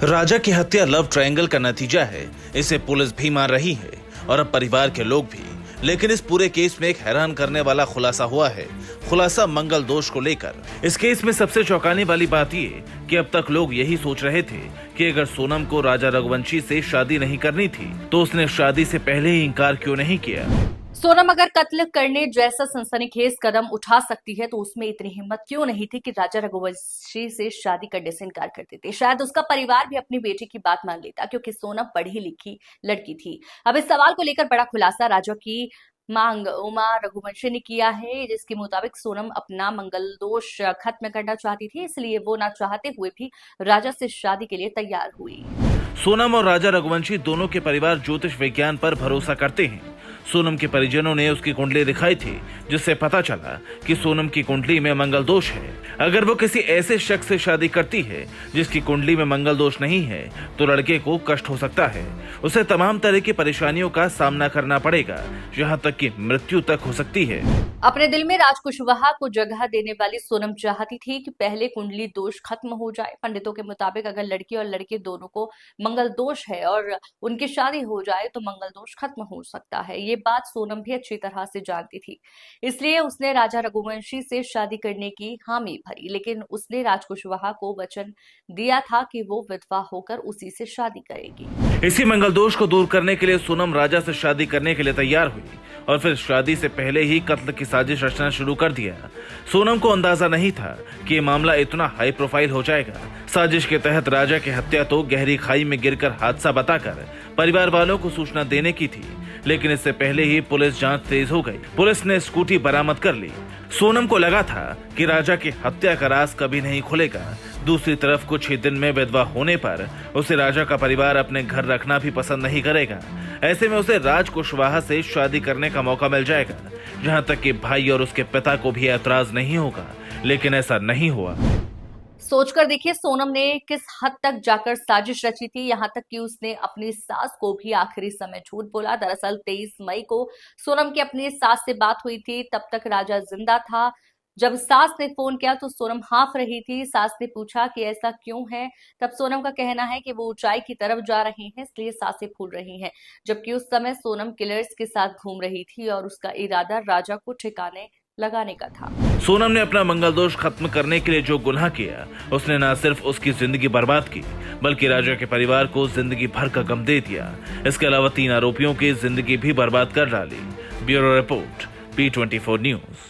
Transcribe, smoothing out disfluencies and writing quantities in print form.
राजा की हत्या love triangle का नतीजा है, इसे पुलिस भी मान रही है और अब परिवार के लोग भी। लेकिन इस पूरे केस में एक हैरान करने वाला खुलासा हुआ है, खुलासा मंगल दोष को लेकर। इस केस में सबसे चौंकाने वाली बात ये कि अब तक लोग यही सोच रहे थे कि अगर सोनम को राजा रघुवंशी से शादी नहीं करनी थी तो उसने शादी से पहले ही इनकार क्यों नहीं किया। सोनम अगर कत्ल करने जैसा सनसनीखेज कदम उठा सकती है तो उसमें इतनी हिम्मत क्यों नहीं थी कि राजा रघुवंशी से शादी करने से इनकार कर देते। शायद उसका परिवार भी अपनी बेटी की बात मान लेता, क्योंकि सोनम पढ़ी लिखी लड़की थी। अब इस सवाल को लेकर बड़ा खुलासा राजा की मांग उमा रघुवंशी ने किया है, जिसके मुताबिक सोनम अपना मंगल दोष खत्म करना चाहती थी, इसलिए वो ना चाहते हुए भी राजा से शादी के लिए तैयार हुई। सोनम और राजा रघुवंशी दोनों के परिवार ज्योतिष विज्ञान पर भरोसा करते हैं। सोनम के परिजनों ने उसकी कुंडली दिखाई थी, जिससे पता चला कि सोनम की कुंडली में मंगल दोष है। अगर वो किसी ऐसे शख्स से शादी करती है जिसकी कुंडली में मंगल दोष नहीं है तो लड़के को कष्ट हो सकता है, उसे तमाम तरह की परेशानियों का सामना करना पड़ेगा, यहाँ तक कि मृत्यु तक हो सकती है। अपने दिल में राज कुशवाहा को जगह देने वाली सोनम चाहती थी कि पहले कुंडली दोष खत्म हो जाए। पंडितों के मुताबिक अगर लड़की और लड़के दोनों को मंगल दोष है और उनकी शादी हो जाए तो मंगल दोष खत्म हो सकता है। ये बात सोनम भी अच्छी तरह से जानती थी, इसलिए उसने राजा रघुवंशी से शादी करने की हामी भरी। लेकिन उसने राज कुशवाहा को वचन दिया था कि वो विधवा होकर उसी से शादी करेगी। इसी मंगल दोष को दूर करने के लिए सोनम राजा से शादी करने के लिए तैयार हुई और फिर शादी से पहले ही कत्ल की साजिश रचना शुरू कर दिया। सोनम को अंदाजा नहीं था कि ये मामला इतना हाई प्रोफाइल हो जाएगा। साजिश के तहत राजा की हत्या तो गहरी खाई में गिरकर हादसा बताकर परिवार वालों को सूचना देने की थी, लेकिन इससे पहले ही पुलिस जांच तेज हो गई। पुलिस ने स्कूटी बरामद कर ली। सोनम को लगा था कि राजा की हत्या का राज कभी नहीं खुलेगा। दूसरी तरफ कुछ ही दिन में विधवा होने पर उसे राजा का परिवार अपने घर रखना भी पसंद नहीं करेगा। ऐसे में उसे राज कुशवाहा से शादी करने का मौका मिल जाएगा, जहां तक कि भाई और उसके पिता को भी ऐतराज नहीं होगा। लेकिन ऐसा नहीं हुआ। सोचकर देखिए सोनम ने किस हद तक जाकर साजिश रची थी, यहाँ तक कि उसने अपनी सास को भी आखिरी समय झूठ बोला। दरअसल 23 मई को सोनम की अपनी सास से बात हुई थी, तब तक राजा जिंदा था। जब सास ने फोन किया तो सोनम हाँफ रही थी। सास ने पूछा कि ऐसा क्यों है, तब सोनम का कहना है कि वो ऊंचाई की तरफ जा रहे हैं, इसलिए सांसें फूल रही हैं। जबकि उस समय सोनम किलर्स के साथ घूम रही थी और उसका इरादा राजा को ठिकाने लगाने का था। सोनम ने अपना मंगल दोष खत्म करने के लिए जो गुनाह किया, उसने न सिर्फ उसकी जिंदगी बर्बाद की बल्कि राजा के परिवार को जिंदगी भर का गम दे दिया। इसके अलावा 3 आरोपियों की जिंदगी भी बर्बाद कर डाली। Bureau report, P24 news.